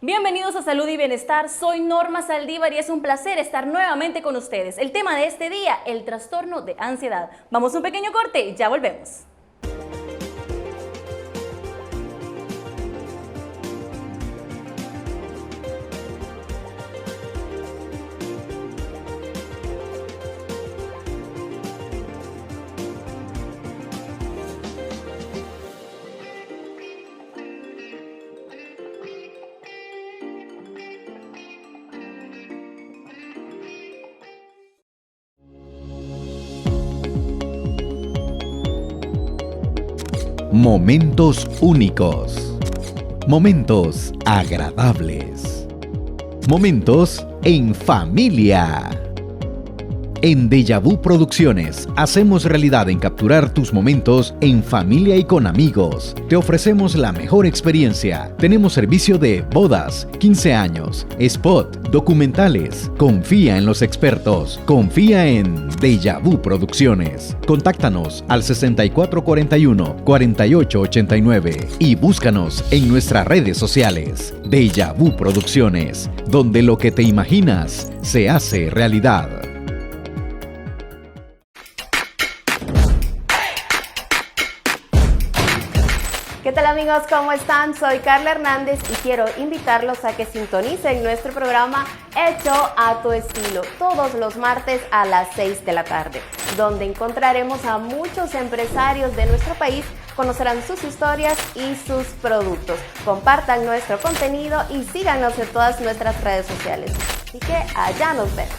Bienvenidos a Salud y Bienestar, soy Norma Saldívar y es un placer estar nuevamente con ustedes. El tema de este día, el trastorno de ansiedad. Vamos a un pequeño corte y ya volvemos. Momentos únicos. Momentos agradables. Momentos en familia. En Déjà Vu Producciones hacemos realidad en capturar tus momentos en familia y con amigos. Te ofrecemos la mejor experiencia. Tenemos servicio de bodas, 15 años, spot, documentales. Confía en los expertos. Confía en Déjà Vu Producciones. Contáctanos al 6441-4889 y búscanos en nuestras redes sociales. Déjà Vu Producciones, donde lo que te imaginas se hace realidad. ¿Qué tal amigos? ¿Cómo están? Soy Carla Hernández y quiero invitarlos a que sintonicen nuestro programa Hecho a tu Estilo todos los martes a las 6 de la tarde, donde encontraremos a muchos empresarios de nuestro país, conocerán sus historias y sus productos. Compartan nuestro contenido y síganos en todas nuestras redes sociales. Así que allá nos vemos.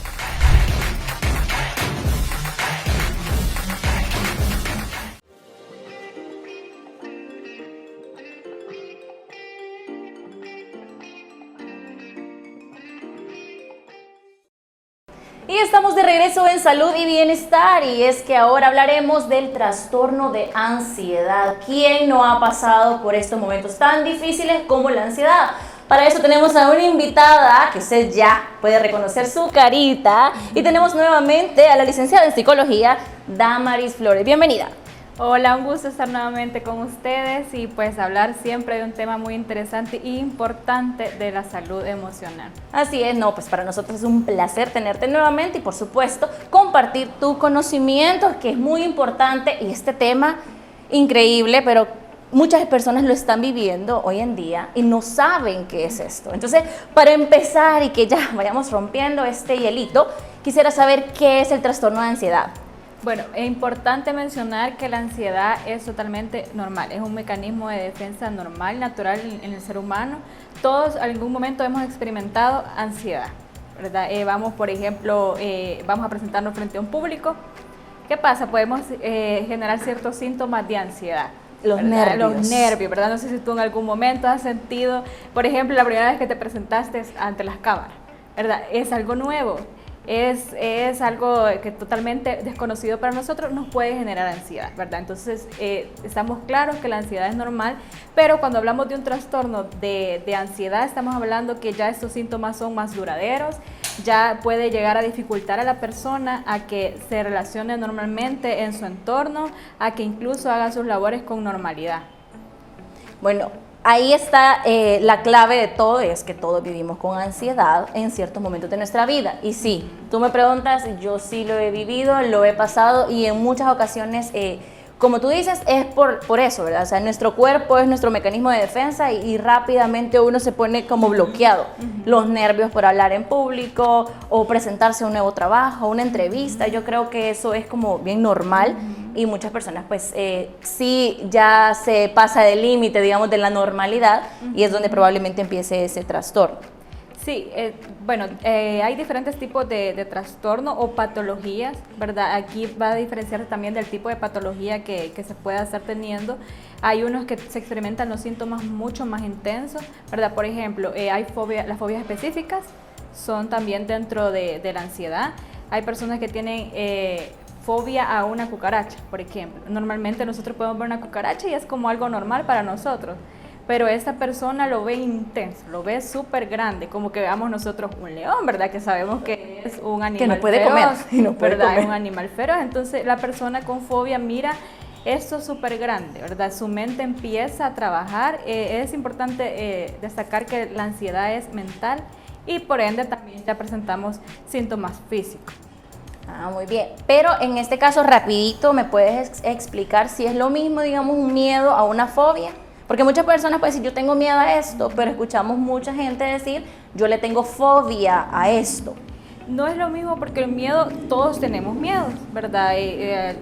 Y estamos de regreso en Salud y Bienestar y es que ahora hablaremos del trastorno de ansiedad. ¿Quién no ha pasado por estos momentos tan difíciles como la ansiedad? Para eso tenemos a una invitada que usted ya puede reconocer su carita y tenemos nuevamente a la licenciada en Psicología, Damaris Flores. Bienvenida. Hola, un gusto estar nuevamente con ustedes y pues hablar siempre de un tema muy interesante e importante de la salud emocional. Así es, no, pues para nosotros es un placer tenerte nuevamente y por supuesto compartir tu conocimiento, que es muy importante y este tema increíble, pero muchas personas lo están viviendo hoy en día y no saben qué es esto. Entonces, para empezar y que ya vayamos rompiendo este hielito, quisiera saber qué es el trastorno de ansiedad. Bueno, es importante mencionar que la ansiedad es totalmente normal, es un mecanismo de defensa normal, natural en el ser humano. Todos en algún momento hemos experimentado ansiedad, ¿verdad? Vamos, por ejemplo, vamos a presentarnos frente a un público. ¿Qué pasa? Podemos generar ciertos síntomas de ansiedad. Los nervios, ¿verdad? No sé si tú en algún momento has sentido, por ejemplo, la primera vez que te presentaste ante las cámaras, ¿verdad? Es algo nuevo. Es algo que totalmente desconocido para nosotros, nos puede generar ansiedad, ¿verdad? Entonces, estamos claros que la ansiedad es normal, pero cuando hablamos de un trastorno de ansiedad, estamos hablando que ya estos síntomas son más duraderos, ya puede llegar a dificultar a la persona a que se relacione normalmente en su entorno, a que incluso haga sus labores con normalidad. Bueno, ahí está la clave de todo, es que todos vivimos con ansiedad en ciertos momentos de nuestra vida. Y sí, tú me preguntas, yo sí lo he vivido, lo he pasado y en muchas ocasiones, como tú dices, es por eso, ¿verdad? O sea, nuestro cuerpo es nuestro mecanismo de defensa y rápidamente uno se pone como bloqueado. Los nervios por hablar en público o presentarse a un nuevo trabajo, una entrevista, yo creo que eso es como bien normal. Y muchas personas pues sí ya se pasa del límite, digamos, de la normalidad y es donde probablemente empiece ese trastorno. Sí, bueno, hay diferentes tipos de trastorno o patologías, ¿verdad? Aquí va a diferenciar también del tipo de patología que se pueda estar teniendo. Hay unos que se experimentan los síntomas mucho más intensos, ¿verdad? Por ejemplo, hay las fobias específicas, son también dentro de la ansiedad. Hay personas que tienen fobia a una cucaracha, por ejemplo. Normalmente nosotros podemos ver una cucaracha y es como algo normal para nosotros, pero esta persona lo ve intenso, lo ve súper grande, como que veamos nosotros un león, ¿verdad? Que sabemos que es un animal que no puede feroz, comer, y no puede ¿verdad? comer. Es un animal feroz. Entonces la persona con fobia mira esto es súper grande, ¿verdad? Su mente empieza a trabajar. Es importante destacar que la ansiedad es mental y por ende también ya presentamos síntomas físicos. Ah, muy bien. Pero en este caso, rapidito, ¿me puedes explicar si es lo mismo, digamos, un miedo a una fobia? Porque muchas personas pueden decir, yo tengo miedo a esto, pero escuchamos mucha gente decir, yo le tengo fobia a esto. No es lo mismo porque el miedo, todos tenemos miedo, ¿verdad?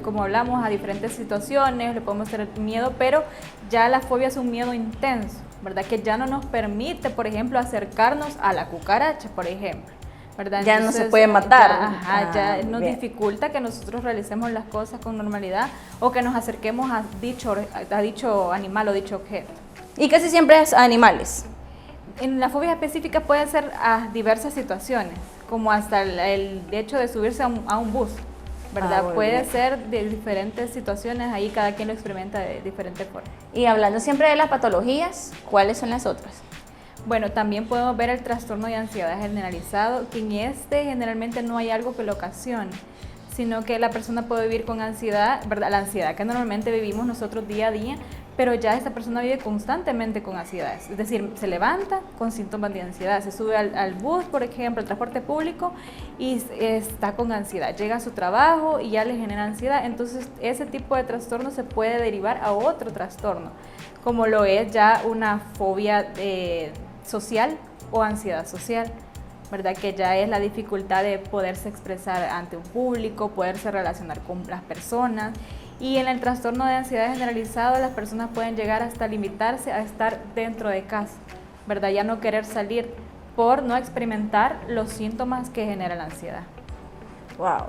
Como hablamos, a diferentes situaciones le podemos tener miedo, pero ya la fobia es un miedo intenso, ¿verdad? Que ya no nos permite, por ejemplo, acercarnos a la cucaracha, por ejemplo, ¿verdad? Ya no se puede matar. Ya nos bien. dificulta que nosotros realicemos las cosas con normalidad o que nos acerquemos a dicho animal o dicho objeto. Y casi siempre es a animales. En la fobia específica puede ser a diversas situaciones, como hasta el hecho de subirse a un bus, ¿verdad? Muy Puede bien. ser de diferentes situaciones, ahí cada quien lo experimenta de diferente forma. Y hablando siempre de las patologías, ¿cuáles son las otras? Bueno, también podemos ver el trastorno de ansiedad generalizado, que en este generalmente no hay algo que lo ocasione, sino que la persona puede vivir con ansiedad, ¿verdad? La ansiedad que normalmente vivimos nosotros día a día, pero ya esta persona vive constantemente con ansiedades. Es decir, se levanta con síntomas de ansiedad, se sube al bus, por ejemplo, al transporte público y está con ansiedad. Llega a su trabajo y ya le genera ansiedad. Entonces, ese tipo de trastorno se puede derivar a otro trastorno, como lo es ya una fobia social o ansiedad social, ¿verdad? Que ya es la dificultad de poderse expresar ante un público, poderse relacionar con las personas. Y en el trastorno de ansiedad generalizado las personas pueden llegar hasta limitarse a estar dentro de casa, ¿verdad? Ya no querer salir por no experimentar los síntomas que genera la ansiedad. Wow.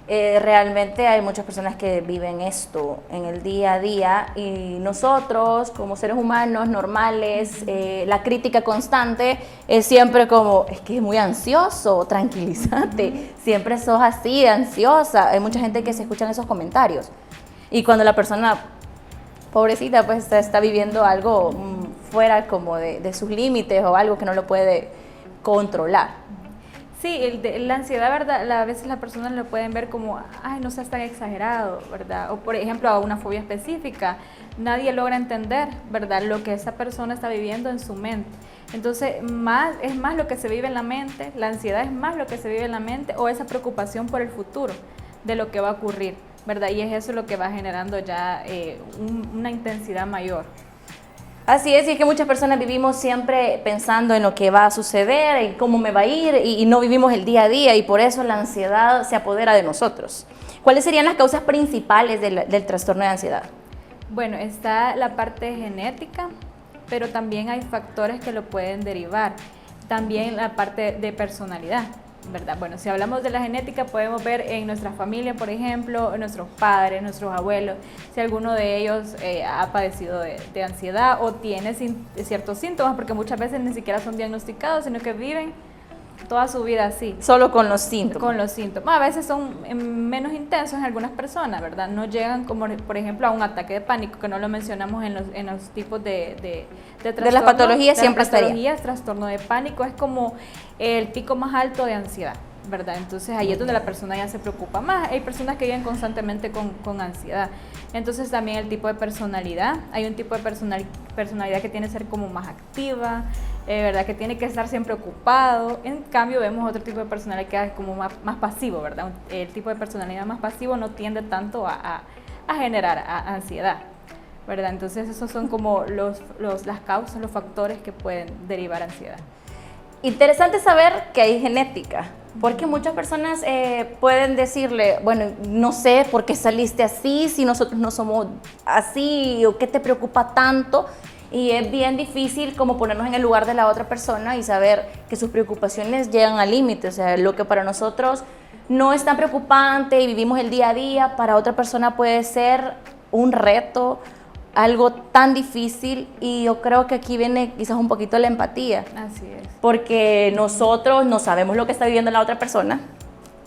Realmente hay muchas personas que viven esto en el día a día y nosotros como seres humanos normales, la crítica constante es siempre como, es que es muy ansioso, tranquilízate, siempre sos así, ansiosa. Hay mucha gente que se escuchan esos comentarios y cuando la persona, pobrecita, pues está viviendo algo fuera como de sus límites o algo que no lo puede controlar. Sí, la ansiedad, ¿verdad? A veces las personas lo pueden ver como, ay, no seas tan exagerado, ¿verdad? O por ejemplo, a una fobia específica, nadie logra entender, ¿verdad? Lo que esa persona está viviendo en su mente. Entonces, es más lo que se vive en la mente, la ansiedad es más lo que se vive en la mente o esa preocupación por el futuro, de lo que va a ocurrir, ¿verdad? Y es eso lo que va generando ya una intensidad mayor. Así es, y es que muchas personas vivimos siempre pensando en lo que va a suceder, en cómo me va a ir, y no vivimos el día a día, y por eso la ansiedad se apodera de nosotros. ¿Cuáles serían las causas principales del trastorno de ansiedad? Bueno, está la parte genética, pero también hay factores que lo pueden derivar. También la parte de personalidad, ¿verdad? Bueno, si hablamos de la genética, podemos ver en nuestra familia, por ejemplo, nuestros padres, nuestros abuelos, si alguno de ellos ha padecido de ansiedad o tiene ciertos síntomas, porque muchas veces ni siquiera son diagnosticados, sino que viven toda su vida así. Solo con los síntomas. Con los síntomas. A veces son menos intensos en algunas personas, ¿verdad? No llegan como, por ejemplo, a un ataque de pánico, que no lo mencionamos en los tipos de trastorno. De las patologías siempre estaría. Trastorno de pánico es como el pico más alto de ansiedad, ¿verdad? Entonces ahí es donde la persona ya se preocupa más. Hay personas que viven constantemente con ansiedad. Entonces también el tipo de personalidad. Hay un tipo de personalidad que tiene que ser como más activa, ¿verdad? Que tiene que estar siempre ocupado. En cambio vemos otro tipo de personalidad que es como más pasivo, ¿verdad? El tipo de personalidad más pasivo no tiende tanto a generar ansiedad, ¿verdad? Entonces esos son como las causas, los factores que pueden derivar ansiedad. Interesante saber que hay genética, porque muchas personas pueden decirle, bueno, no sé por qué saliste así, si nosotros no somos así, o qué te preocupa tanto, y es bien difícil como ponernos en el lugar de la otra persona y saber que sus preocupaciones llegan al límite, o sea, lo que para nosotros no es tan preocupante y vivimos el día a día, para otra persona puede ser un reto, algo tan difícil, y yo creo que aquí viene quizás un poquito la empatía. Así es. Porque nosotros no sabemos lo que está viviendo la otra persona.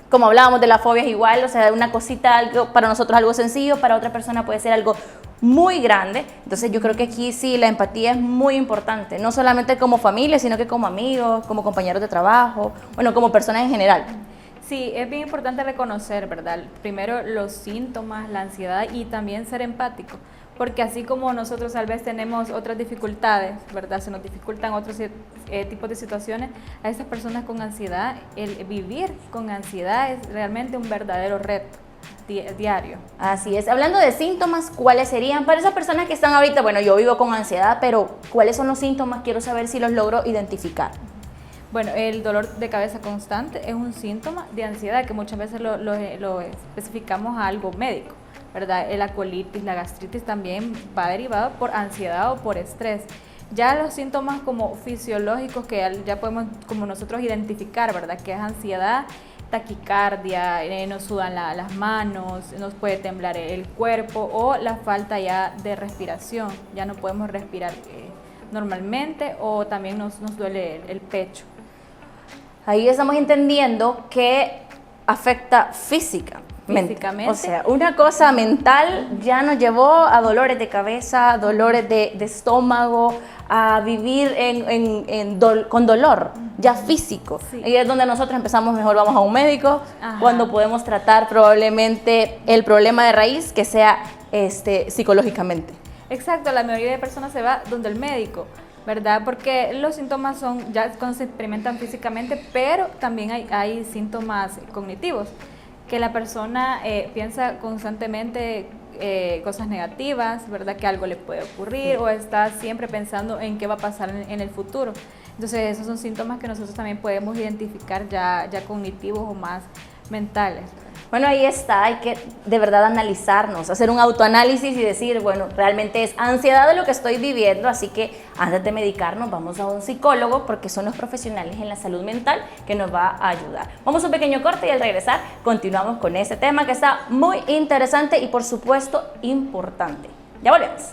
Como hablábamos de la fobia es igual, o sea, una cosita, algo, para nosotros algo sencillo, para otra persona puede ser algo muy grande. Entonces yo creo que aquí sí la empatía es muy importante, no solamente como familia, sino que como amigos, como compañeros de trabajo, bueno, como personas en general. Sí, es bien importante reconocer, ¿verdad? Primero los síntomas, la ansiedad y también ser empático, porque así como nosotros tal vez tenemos otras dificultades, ¿verdad? Se nos dificultan otros tipos de situaciones, a esas personas con ansiedad, el vivir con ansiedad es realmente un verdadero reto diario. Así es. Hablando de síntomas, ¿cuáles serían para esas personas que están ahorita? Bueno, yo vivo con ansiedad, pero ¿cuáles son los síntomas? Quiero saber si los logro identificar. Bueno, el dolor de cabeza constante es un síntoma de ansiedad que muchas veces lo especificamos a algo médico, ¿verdad? La colitis, la gastritis también va derivado por ansiedad o por estrés. Ya los síntomas como fisiológicos que ya podemos como nosotros identificar, ¿verdad? Que es ansiedad, taquicardia, nos sudan las manos, nos puede temblar el cuerpo o la falta ya de respiración, ya no podemos respirar normalmente o también nos duele el pecho. Ahí estamos entendiendo que afecta físicamente. O sea, una cosa mental ya nos llevó a dolores de cabeza, dolores de estómago, a vivir con dolor ya físico. Sí. Y es donde nosotros empezamos, mejor vamos a un médico, ajá, cuando podemos tratar probablemente el problema de raíz que sea psicológicamente. Exacto, la mayoría de personas se va donde el médico, ¿verdad? Porque los síntomas son ya cuando se experimentan físicamente, pero también hay síntomas cognitivos, que la persona piensa constantemente cosas negativas, ¿verdad? Que algo le puede ocurrir, sí, o está siempre pensando en qué va a pasar en el futuro. Entonces esos son síntomas que nosotros también podemos identificar ya cognitivos o más mentales. Bueno, ahí está, hay que de verdad analizarnos, hacer un autoanálisis y decir, bueno, realmente es ansiedad de lo que estoy viviendo, así que antes de medicarnos vamos a un psicólogo porque son los profesionales en la salud mental que nos va a ayudar. Vamos a un pequeño corte y al regresar continuamos con este tema que está muy interesante y por supuesto importante. Ya volvemos.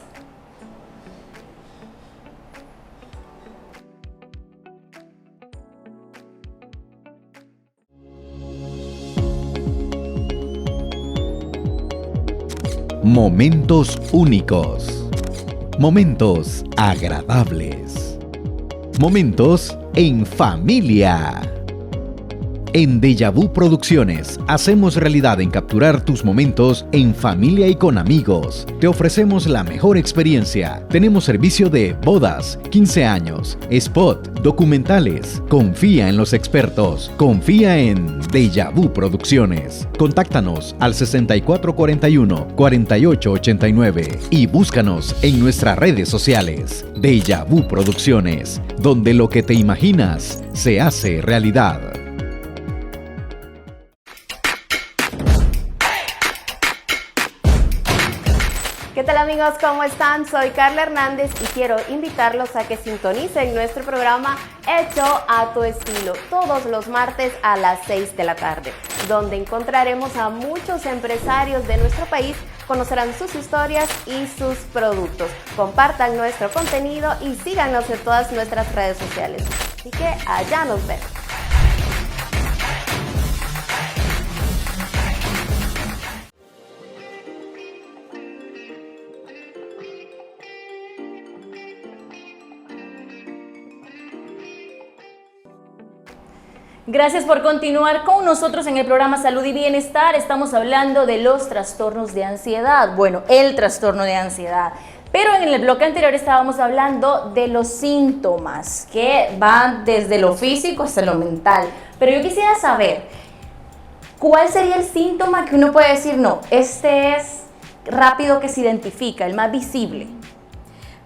Momentos únicos. Momentos agradables. Momentos en familia. En Deja Vu Producciones hacemos realidad en capturar tus momentos en familia y con amigos. Te ofrecemos la mejor experiencia. Tenemos servicio de bodas, 15 años, spot, documentales. Confía en los expertos. Confía en Deja Vu Producciones. Contáctanos al 6441-4889 y búscanos en nuestras redes sociales. Deja Vu Producciones, donde lo que te imaginas se hace realidad. ¿Qué tal amigos? ¿Cómo están? Soy Carla Hernández y quiero invitarlos a que sintonicen nuestro programa Hecho a tu estilo todos los martes a las 6 de la tarde, donde encontraremos a muchos empresarios de nuestro país, conocerán sus historias y sus productos. Compartan nuestro contenido y síganos en todas nuestras redes sociales. Así que allá nos vemos. Gracias por continuar con nosotros en el programa Salud y Bienestar. Estamos hablando de los trastornos de ansiedad. Bueno, el trastorno de ansiedad. Pero en el bloque anterior estábamos hablando de los síntomas que van desde lo físico hasta lo mental. Pero yo quisiera saber, ¿cuál sería el síntoma que uno puede decir, no, este es rápido que se identifica, el más visible?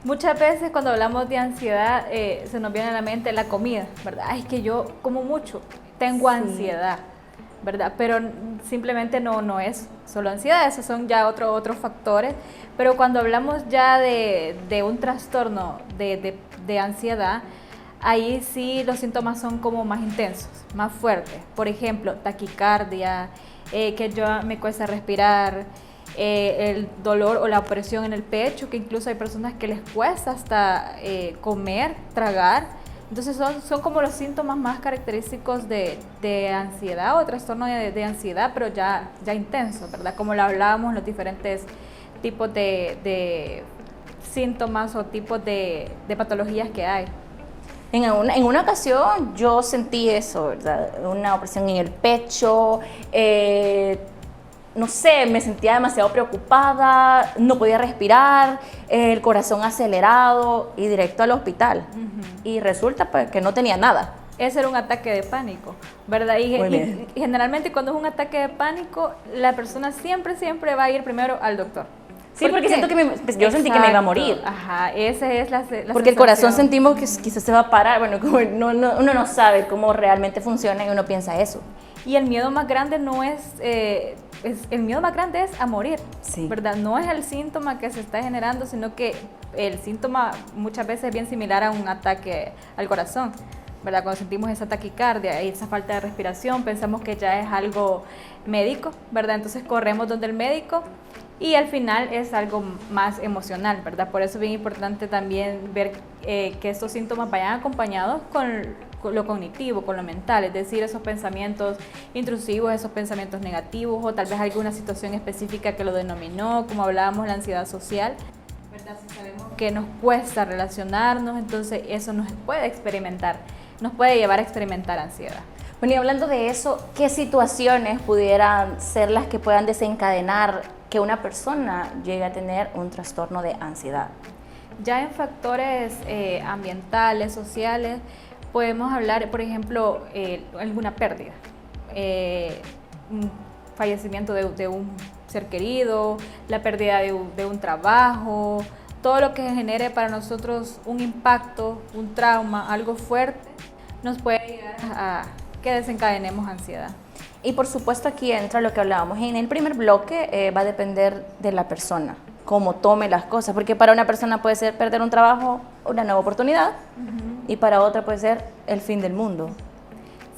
Muchas veces cuando hablamos de ansiedad se nos viene a la mente la comida, ¿verdad? Ay, es que yo como mucho, tengo ansiedad, ¿verdad? Pero simplemente no es solo ansiedad, esos son ya otros factores. Pero cuando hablamos ya de un trastorno de ansiedad, ahí sí los síntomas son como más intensos, más fuertes. Por ejemplo, taquicardia, que yo me cuesta respirar, el dolor o la opresión en el pecho, que incluso hay personas que les cuesta hasta comer, tragar. Entonces son como los síntomas más característicos de ansiedad o trastorno de ansiedad, pero ya intenso, ¿verdad? Como lo hablábamos, los diferentes tipos de síntomas o tipos de patologías que hay. En una ocasión yo sentí eso, ¿verdad? Una opresión en el pecho, no sé, me sentía demasiado preocupada, no podía respirar, el corazón acelerado y directo al hospital. Y resulta pues que no tenía nada. Ese era un ataque de pánico, ¿verdad? Muy bien. Y generalmente cuando es un ataque de pánico, la persona siempre va a ir primero al doctor. Sí, porque siento que yo sentí que me iba a morir. Ajá, esa es la porque el corazón sensación. sentimos que quizás se va a parar. Bueno, como uno no sabe cómo realmente funciona y uno piensa eso. Y el miedo más grande no el miedo más grande es a morir, Sí. ¿verdad? No es el síntoma que se está generando, sino que el síntoma muchas veces es bien similar a un ataque al corazón, ¿verdad? Cuando sentimos esa taquicardia y esa falta de respiración, pensamos que ya es algo médico, ¿verdad? Entonces corremos donde el médico y al final es algo más emocional, ¿verdad? Por eso es bien importante también ver que estos síntomas vayan acompañados con lo cognitivo, con lo mental, es decir, esos pensamientos intrusivos, esos pensamientos negativos o tal vez alguna situación específica que lo denominó, como hablábamos, la ansiedad social, ¿verdad? Si sabemos que nos cuesta relacionarnos, entonces eso nos puede llevar a experimentar ansiedad. Bueno, y hablando de eso, ¿qué situaciones pudieran ser las que puedan desencadenar que una persona llegue a tener un trastorno de ansiedad? Ya en factores ambientales, sociales, podemos hablar, por ejemplo, alguna pérdida, un fallecimiento de un ser querido, la pérdida de un trabajo, todo lo que genere para nosotros un impacto, un trauma, algo fuerte, nos puede llegar a que desencadenemos ansiedad. Y por supuesto aquí entra lo que hablábamos en el primer bloque, va a depender de la persona, cómo tome las cosas, porque para una persona puede ser perder un trabajo, una nueva oportunidad, y para otra puede ser el fin del mundo.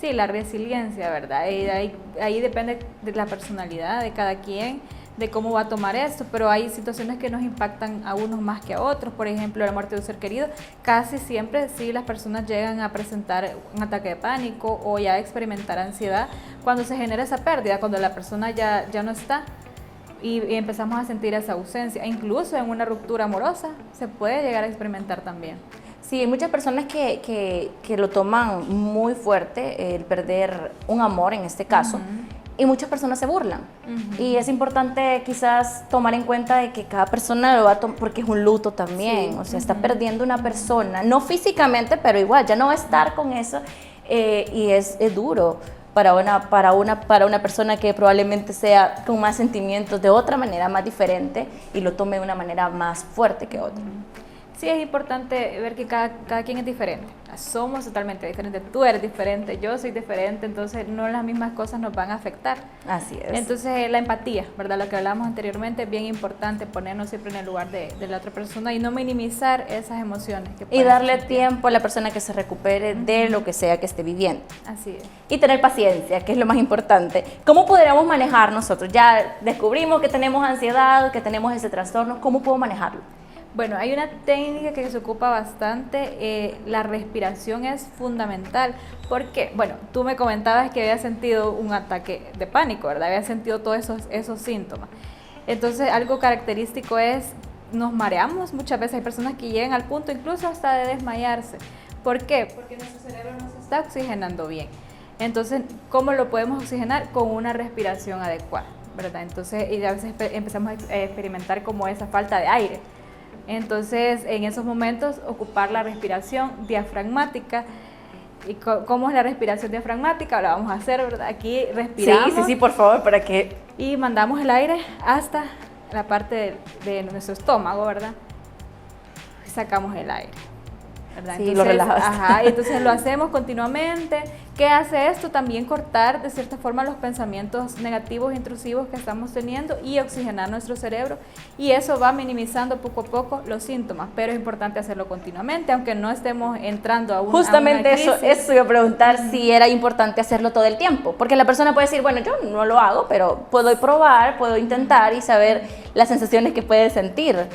Sí, la resiliencia, ¿verdad? Ahí depende de la personalidad de cada quien, de cómo va a tomar esto, pero hay situaciones que nos impactan a unos más que a otros. Por ejemplo, la muerte de un ser querido, casi siempre sí las personas llegan a presentar un ataque de pánico o ya a experimentar ansiedad cuando se genera esa pérdida, cuando la persona ya no está y empezamos a sentir esa ausencia. Incluso en una ruptura amorosa se puede llegar a experimentar también. Sí, hay muchas personas que lo toman muy fuerte, el perder un amor en este caso, y muchas personas se burlan. Y es importante quizás tomar en cuenta de que cada persona lo va a tomar, porque es un luto también, Sí. o sea, está perdiendo una persona, no físicamente, pero igual, ya no va a estar con eso, y es duro para una persona que probablemente sea con más sentimientos de otra manera, más diferente, y lo tome de una manera más fuerte que otra. Sí, es importante ver que cada quien es diferente. Somos totalmente diferentes. Tú eres diferente, yo soy diferente, entonces no las mismas cosas nos van a afectar. Así es. Entonces la empatía, ¿verdad? Lo que hablamos anteriormente es bien importante, ponernos siempre en el lugar de la otra persona y no minimizar esas emociones. Y darle tiempo a la persona que se recupere de lo que sea que esté viviendo. Así es. Y tener paciencia, que es lo más importante. ¿Cómo podríamos manejar nosotros? Ya descubrimos que tenemos ansiedad, que tenemos ese trastorno. ¿Cómo puedo manejarlo? Bueno, hay una técnica que se ocupa bastante, la respiración es fundamental. ¿Por qué? Bueno, tú me comentabas que habías sentido un ataque de pánico, ¿verdad? Habías sentido todos esos síntomas. Entonces, algo característico es, nos mareamos muchas veces. Hay personas que llegan al punto incluso hasta de desmayarse. ¿Por qué? Porque nuestro cerebro no se está oxigenando bien. Entonces, ¿cómo lo podemos oxigenar? Con una respiración adecuada, ¿verdad? Entonces, y a veces empezamos a experimentar como esa falta de aire. Entonces, en esos momentos, ocupar la respiración diafragmática. ¿Y cómo es la respiración diafragmática? La vamos a hacer, ¿verdad? Aquí respiramos. Sí, por favor, para que... Y mandamos el aire hasta la parte de nuestro estómago, ¿verdad? Y sacamos el aire, ¿verdad? Sí, entonces, lo relajas. Ajá, entonces lo hacemos continuamente. ¿Qué hace esto? También cortar de cierta forma los pensamientos negativos, intrusivos que estamos teniendo y oxigenar nuestro cerebro. Y eso va minimizando poco a poco los síntomas, pero es importante hacerlo continuamente, aunque no estemos entrando a una Justamente crisis. eso iba a preguntar, si era importante hacerlo todo el tiempo. Porque la persona puede decir, bueno, yo no lo hago, pero puedo probar, puedo intentar y saber las sensaciones que puede sentir.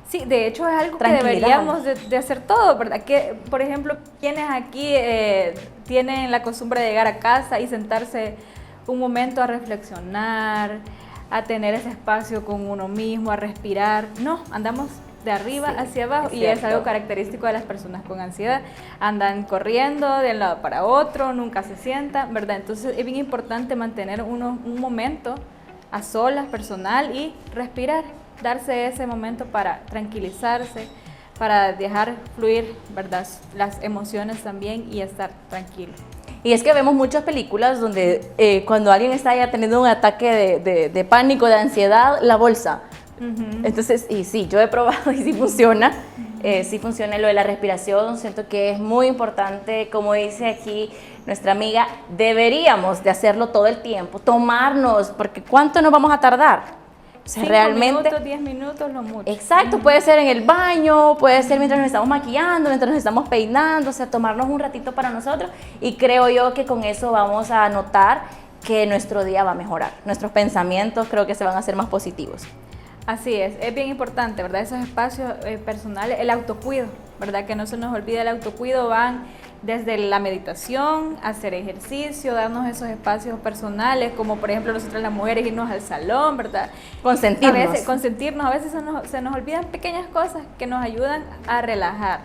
Sí, de hecho es algo que deberíamos de hacer todo, ¿verdad? Que, por ejemplo, quienes aquí tienen la costumbre de llegar a casa y sentarse un momento a reflexionar, a tener ese espacio con uno mismo, a respirar. No, andamos de arriba Sí, hacia abajo es y es cierto. algo característico de las personas con ansiedad. Andan corriendo de un lado para otro, nunca se sientan, ¿verdad? Entonces es bien importante mantener un momento a solas, personal y respirar, darse ese momento para tranquilizarse, para dejar fluir, ¿verdad? Las emociones también y estar tranquilo. Y es que vemos muchas películas donde cuando alguien está ya teniendo un ataque de pánico, de ansiedad, la bolsa. Entonces, y sí, yo he probado y sí funciona lo de la respiración. Siento que es muy importante, como dice aquí nuestra amiga, deberíamos de hacerlo todo el tiempo, tomarnos, porque ¿cuánto nos vamos a tardar? O sea, 5 realmente... minutos, 10 minutos, lo mucho. Exacto, puede ser en el baño, puede ser mientras nos estamos maquillando, mientras nos estamos peinando, o sea, tomarnos un ratito para nosotros, y creo yo que con eso vamos a notar que nuestro día va a mejorar. Nuestros pensamientos creo que se van a hacer más positivos. Así es bien importante, ¿verdad? Esos espacios personales, el autocuido, ¿verdad? Que no se nos olvide el autocuido, van desde la meditación, hacer ejercicio, darnos esos espacios personales, como por ejemplo nosotros las mujeres irnos al salón, ¿verdad? Consentirnos. A veces se nos olvidan pequeñas cosas que nos ayudan a relajar.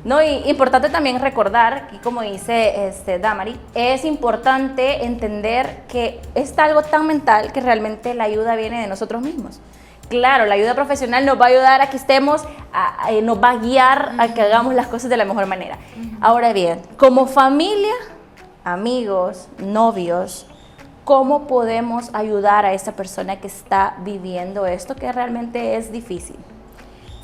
No, y importante también recordar, y como dice Damari, es importante entender que es algo tan mental que realmente la ayuda viene de nosotros mismos. Claro, la ayuda profesional nos va a ayudar a que estemos, nos va a guiar a que hagamos las cosas de la mejor manera. Ahora bien, como familia, amigos, novios, ¿cómo podemos ayudar a esa persona que está viviendo esto que realmente es difícil?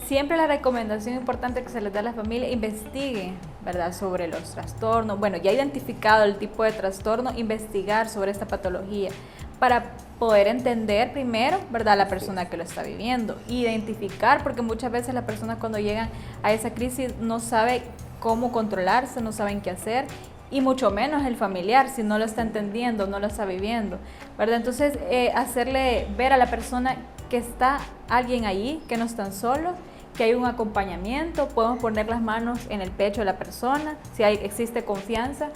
Siempre la recomendación importante que se les da a la familia, investigue, ¿verdad?, sobre los trastornos. Bueno, ya identificado el tipo de trastorno, investigar sobre esta patología para poder entender primero, ¿verdad?, la persona que lo está viviendo. Identificar, porque muchas veces las personas cuando llegan a esa crisis no saben cómo controlarse, no saben qué hacer, y mucho menos el familiar, si no lo está entendiendo, no lo está viviendo, ¿verdad? Entonces, hacerle ver a la persona que está alguien allí, que no están solos, que hay un acompañamiento, podemos poner las manos en el pecho de la persona, si existe confianza,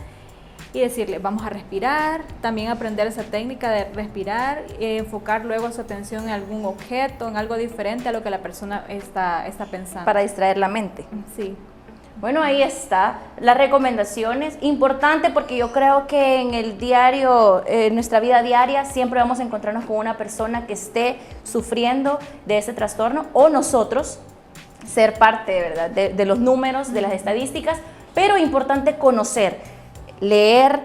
y decirle, vamos a respirar, también aprender esa técnica de respirar, enfocar luego su atención en algún objeto, en algo diferente a lo que la persona está pensando. Para distraer la mente. Sí. Bueno, ahí está, las recomendaciones, importante porque yo creo que en el diario, en nuestra vida diaria, siempre vamos a encontrarnos con una persona que esté sufriendo de ese trastorno, o nosotros ser parte, ¿verdad?, de los números, de las estadísticas, pero importante conocer, leer,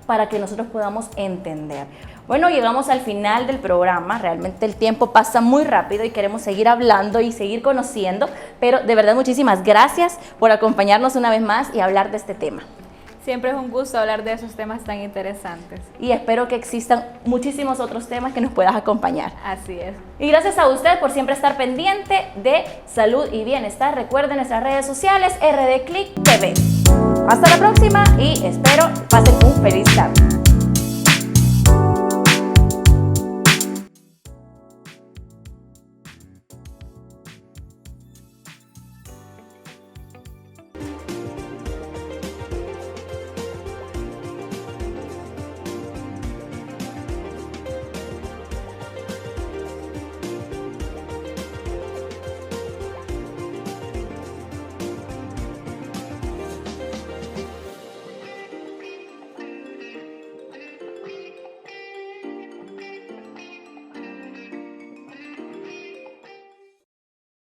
para que nosotros podamos entender. Bueno, llegamos al final del programa, realmente el tiempo pasa muy rápido y queremos seguir hablando y seguir conociendo, pero de verdad muchísimas gracias por acompañarnos una vez más y hablar de este tema. Siempre es un gusto hablar de esos temas tan interesantes. Y espero que existan muchísimos otros temas que nos puedas acompañar. Así es. Y gracias a usted por siempre estar pendiente de salud y bienestar. Recuerden nuestras redes sociales, RD Click TV. Hasta la próxima y espero pasen un feliz tarde.